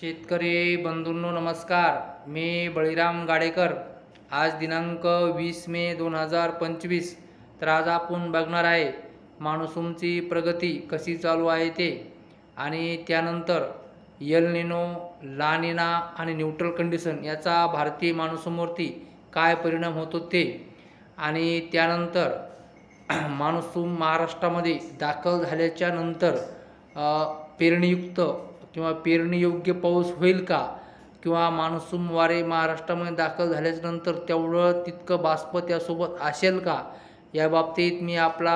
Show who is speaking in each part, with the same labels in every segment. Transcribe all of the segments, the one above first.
Speaker 1: शेतकरी बंधूंनो नमस्कार. मी बळीराम गाडेकर. आज दिनांक 20 मे 2025. तर आज आपण बघणार आहे मान्सूनची प्रगती कशी चालू आहे ते, आणि त्यानंतर यल निनो, ला निना आणि न्यूट्रल कंडिशन याचा भारतीय मान्सूनवरती काय परिणाम होतो ते, आणि त्यानंतर मान्सून महाराष्ट्रामध्ये दाखल झाल्याच्या नंतर पेरणीयुक्त किंवा पेरणीयोग्य पाऊस होईल का, किंवा मान्सून वारे महाराष्ट्रामध्ये दाखल झाल्यानंतर तेवढं तितकं बाष्प त्यासोबत असेल का, या बाबतीत मी आपला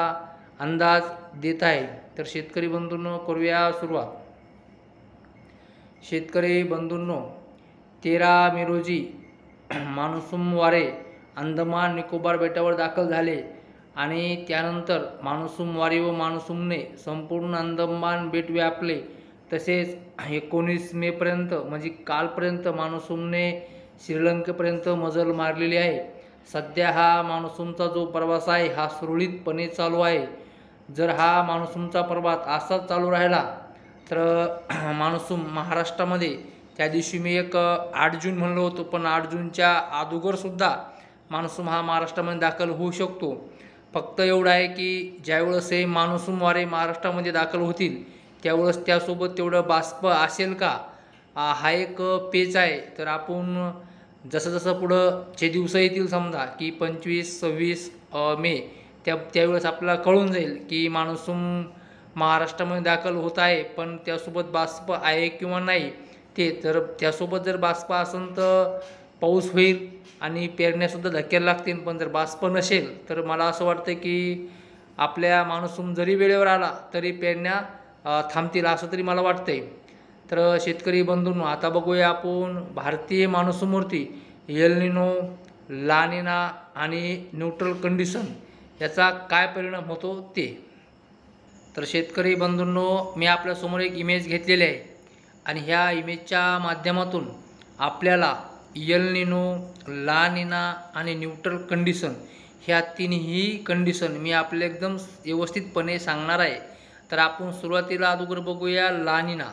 Speaker 1: अंदाज देत आहे. तर शेतकरी बंधूंनो करूया सुरुवात. शेतकरी बंधूंनो, 13 मे रोजी मान्सून वारे अंदमान निकोबार बेटावर दाखल झाले, आणि त्यानंतर मान्सून वारे व मान्सूनने संपूर्ण अंदमान बेट व्यापले. तसेच 19 मेपर्यंत म्हणजे कालपर्यंत मान्सूनने श्रीलंकेपर्यंत मजल मारलेली आहे. सध्या हा मान्सूनचा जो प्रवास आहे हा सुरळीतपणे चालू आहे. जर हा मान्सूनचा प्रवास असाच चालू राहिला तर मान्सून महाराष्ट्रामध्ये, त्या दिवशी मी 8 जून म्हणलो होतो, पण 8 जूनच्या अगोदरसुद्धा मान्सून हा महाराष्ट्रामध्ये दाखल होऊ शकतो. फक्त एवढं आहे की ज्यावेळेस हे मान्सून वारे महाराष्ट्रामध्ये दाखल होतील त्यावेळेस त्यासोबत तेवढं बाष्प असेल का, हा एक पेच आहे. तर आपण जसं जसं पुढंचे दिवस येतील, समजा की 25-26 मे, त्यावेळेस आपल्याला कळून जाईल की मान्सून महाराष्ट्रामध्ये दाखल होत आहे, पण त्यासोबत बाष्प आहे किंवा नाही ते. तर त्यासोबत जर बाष्प असेल तर पाऊस होईल आणि पेरण्यासुद्धा धक्क्याला लागतील. पण जर बाष्प नसेल तर मला असं वाटतं की आपल्या मान्सून जरी वेळेवर आला तरी पेरण्या थांबतील, असं तरी मला वाटतंय. तर शेतकरी बंधूंनो, आता बघूया आपण भारतीय मान्सूनवरती यल निनो, ला निना आणि न्यूट्रल कंडिशन याचा काय परिणाम होतो ते. तर शेतकरी बंधूंनो, मी आपल्यासमोर एक इमेज घेतलेली आहे, आणि ह्या इमेजच्या माध्यमातून आपल्याला यल निनो, ला निना आणि न्यूट्रल कंडिशन ह्या तिन्ही कंडिशन मी आपल्याला एकदम व्यवस्थितपणे सांगणार आहे. तर आपण सुरुवातीला अगोदर बघूया ला निना.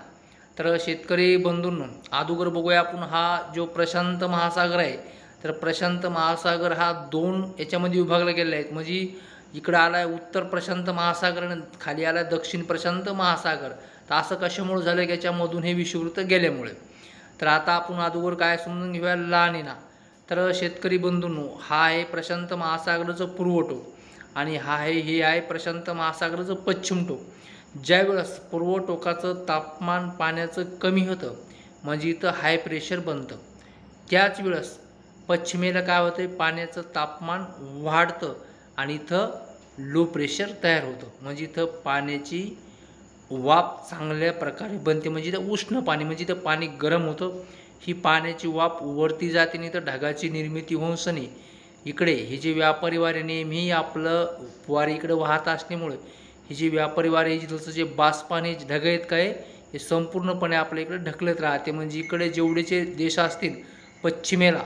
Speaker 1: तर शेतकरी बंधूंनो, अगोदर बघूया आपण हा जो प्रशांत महासागर आहे. तर प्रशांत महासागर हा 2 याच्यामध्ये विभागला गेलेला आहे. म्हणजे इकडं आला आहे उत्तर प्रशांत महासागर आणि खाली आला दक्षिण प्रशांत महासागर. तर असं कशामुळे झालं की याच्यामधून हे विषुववृत्त गेल्यामुळे. तर आता आपण अगोदर काय समजून घेऊया ला निना. तर शेतकरी बंधूंनो, हा आहे प्रशांत महासागराचं पूर्व टोक, आणि हे आहे प्रशांत महासागराचं पश्चिम टोक. ज्यावेळेस पूर्व टोकाचं तापमान पाण्याचं कमी होतं म्हणजे इथं हाय प्रेशर बनतं, त्याच वेळेस पश्चिमेला काय होतं, पाण्याचं तापमान वाढतं आणि इथं लो प्रेशर तयार होतं. म्हणजे इथं पाण्याची वाफ चांगल्या प्रकारे बनते. म्हणजे इथं उष्ण पाणी, म्हणजे इथं पाणी गरम होतं, ही पाण्याची वाफ वरती जाते आणि इथं ढगाची निर्मिती होऊन सनी इकडे हे जे व्यापारी वारे नेहमी आपलं वारे इकडे वाहत असल्यामुळे ही जी व्यापारी वारे जसं जे बाष्पाने ढग आहेत काय, हे संपूर्णपणे आपल्या इकडे ढकलत राहते. म्हणजे इकडे जेवढेचे देश असतील पश्चिमेला,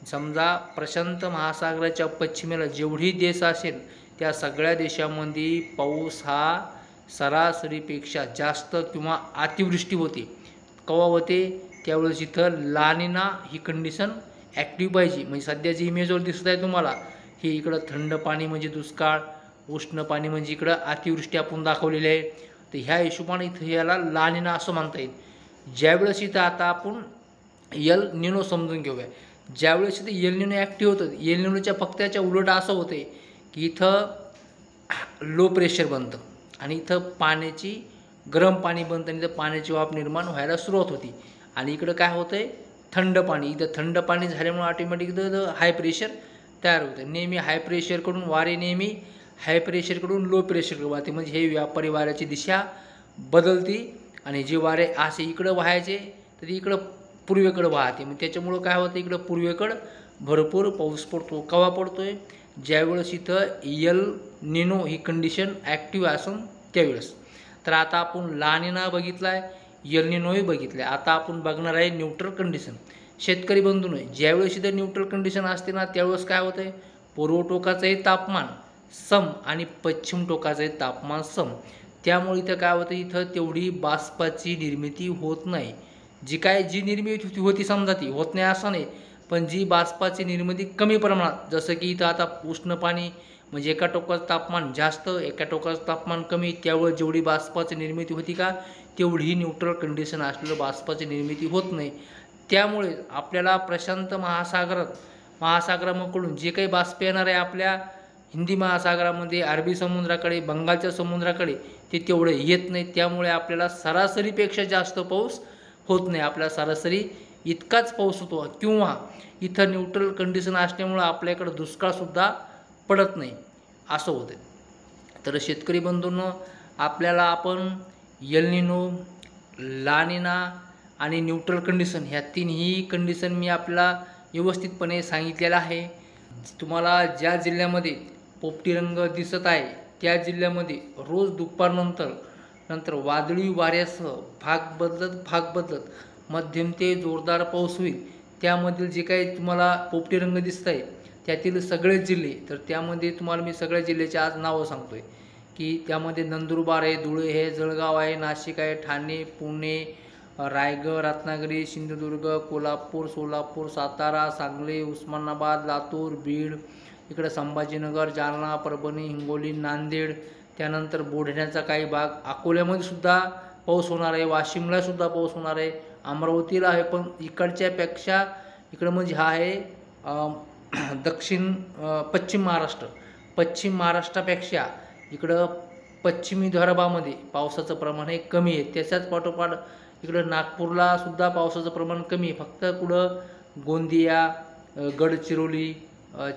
Speaker 1: समजा प्रशांत महासागराच्या पश्चिमेला जेवढी देश असेल त्या सगळ्या देशामध्ये पाऊस हा सरासरीपेक्षा जास्त किंवा अतिवृष्टी होते. केव्हा होते, त्यावेळेस इथं ला निना ही कंडिशन ॲक्टिव्ह पाहिजे. म्हणजे सध्या जी इमेजवर दिसत आहे तुम्हाला, ही इकडं थंड पाणी म्हणजे दुष्काळ, उष्ण पाणी म्हणजे इकडं अतिवृष्टी आपण दाखवलेली आहे. तर ह्या हिशोबाने इथं याला ला निना असं म्हणता येईल. ज्यावेळेस इथं आता आपण यल निनो समजून घेऊया. ज्यावेळेस इथं यल निनो ॲक्टिव्ह होतं, यल निनोच्या फक्त याच्या उलट असं होतं की इथं लो प्रेशर बनतं आणि इथं पाण्याची गरम पाणी बनतं आणि इथं पाण्याची वाफ निर्माण व्हायला सुरुवात होती. आणि इकडं काय होतं आहे, थंड पाणी. इथं थंड पाणी झाल्यामुळे ऑटोमॅटिक इथं हाय प्रेशर तयार होतं. नेहमी हाय प्रेशरकडून वारे नेहमी हाय प्रेशरकडून लो प्रेशरकडे वाहते. म्हणजे हे व्यापारी वाऱ्याची दिशा बदलती, आणि जे वारे असे इकडं वाहायचे तर इकडं पूर्वेकडं वाहते. मग त्याच्यामुळं काय होतं, इकडं पूर्वेकडं भरपूर पाऊस पडतो. केव्हा पडतो आहे, ज्यावेळेस इथं यल निनो ही कंडिशन ॲक्टिव्ह असून त्यावेळेस. तर आता आपण ला निना बघितला आहे, यल निनोही बघितलं आहे. आता आपण बघणार आहे न्यूट्रल कंडिशन. शेतकरी बंधूंनो, ज्यावेळेस इथं न्यूट्रल कंडिशन असते ना, त्यावेळेस काय होतं आहे, पूर्व टोकाचंही तापमान सम आणि पश्चिम टोकाचे तापमान सम. त्यामुळे इथं काय होतं, इथं तेवढी बाष्पाची निर्मिती होत नाही. जी निर्मिती होती समजा ती होत नाही असं नाही, पण जी बाष्पाची निर्मिती कमी प्रमाणात, जसं की इथं आता उष्ण पाणी म्हणजे एका टोकाचं तापमान जास्त एका टोकाचं तापमान कमी, त्यावेळेस जेवढी बाष्पाची निर्मिती होती का तेवढी न्यूट्रल कंडिशन असलेलं बाष्पाची निर्मिती होत नाही. त्यामुळे आपल्याला प्रशांत महासागराकडून जे काही बाष्प येणार आहे आपल्या हिंदी महासागरामध्ये, अरबी समुद्राकडे, बंगालच्या समुद्राकडे, ते तेवढं येत नाही. त्यामुळे आपल्याला सरासरीपेक्षा जास्त पाऊस होत नाही. आपल्याला सरासरी इतकाच पाऊस होतो किंवा इथं न्यूट्रल कंडिशन असल्यामुळं आपल्याकडं दुष्काळसुद्धा पडत नाही असं होतं. तर शेतकरी बंधूंनो, आपल्याला आपण एल निनो, ला निना आणि न्यूट्रल कंडिशन ह्या तिन्ही कंडिशन मी आपल्याला व्यवस्थितपणे सांगितलेलं आहे. तुम्हाला ज्या जिल्ह्यामध्ये पोपटी रंग दिसत आहे त्या जिल्ह्यामध्ये रोज दुपारनंतर वादळी वाऱ्यासह भाग बदलत मध्यम ते जोरदार पाऊस होईल. त्यामधील जे काही तुम्हाला पोपटी रंग दिसत आहे त्यातील सगळे जिल्हे, तर त्यामध्ये तुम्हाला मी सगळ्या जिल्ह्याची आज नावं सांगतो आहे की त्यामध्ये नंदुरबार आहे, धुळे आहे, जळगाव आहे, नाशिक आहे, ठाणे, पुणे, रायगड, रत्नागिरी, सिंधुदुर्ग, कोल्हापूर, सोलापूर, सातारा, सांगली, उस्मानाबाद, लातूर, बीड, इकडे संभाजीनगर, जालना, परभणी, हिंगोली, नांदेड, त्यानंतर बुलढाण्याचा काही भाग, अकोल्यामध्ये सुद्धा पाऊस होणार आहे, वाशिमला सुद्धा पाऊस होणार आहे, अमरावतीला आहे. पण इकडच्यापेक्षा इकडं म्हणजे हा आहे पश्चिम महाराष्ट्रापेक्षा इकडं पश्चिमी विदर्भामध्ये पावसाचं प्रमाण हे कमी आहे. त्याच्याच पाठोपाठ इकडं नागपूरला सुद्धा पावसाचं प्रमाण कमी आहे. फक्त कुठं गोंदिया, गडचिरोली,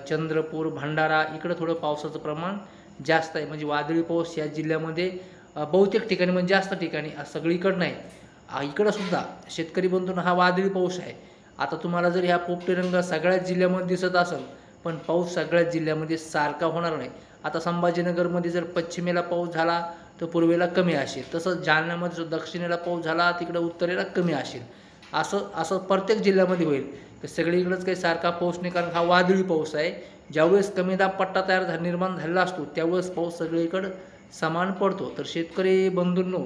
Speaker 1: चंद्रपूर, भंडारा इकडं थोडं पावसाचं प्रमाण जास्त आहे. म्हणजे वादळी पाऊस या जिल्ह्यामध्ये बहुतेक ठिकाणी म्हणजे जास्त ठिकाणी, सगळीकडं नाही. इकडं सुद्धा शेतकरी बंधूंना हा वादळी पाऊस आहे. आता तुम्हाला जर ह्या पोपटी रंग सगळ्याच जिल्ह्यामध्ये दिसत असेल, पण पाऊस सगळ्याच जिल्ह्यामध्ये सारखा होणार नाही. आता संभाजीनगरमध्ये जर पश्चिमेला पाऊस झाला तर पूर्वेला कमी असेल, तसंच जालन्यामध्ये जर दक्षिणेला पाऊस झाला तिकडं उत्तरेला कमी असेल. असं प्रत्येक जिल्ह्यामध्ये होईल. तर सगळीकडेच काही सारखा पाऊस नाही, कारण हा वादळी पाऊस आहे. ज्यावेळेस कमी दाब पट्टा निर्माण झालेला असतो त्यावेळेस पाऊस सगळीकडं समान पडतो. तर शेतकरी बंधूंनो,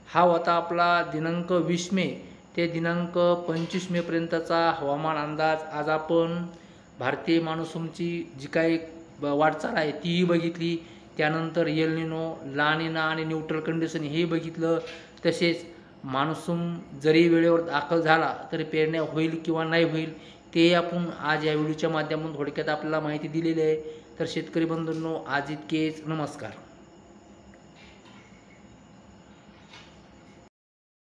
Speaker 1: हा होता आपला दिनांक 20 मे ते दिनांक 25 मेपर्यंतचा हवामान अंदाज. आज आपण भारतीय मान्सूनची जी काही वाटचाल आहे तीही बघितली, त्यानंतर एल निनो, ला निना आणि न्यूट्रल कंडिशन हेही बघितलं. तसेच मान्सून जरी वेळेवर दाखल झाला तरी पेरण्या होईल किंवा नाही होईल ते आपण आज या व्हिडिओच्या माध्यमातून थोडक्यात आपल्याला माहिती दिलेली आहे. तर शेतकरी बंधूंनो, आज इतकेच. नमस्कार.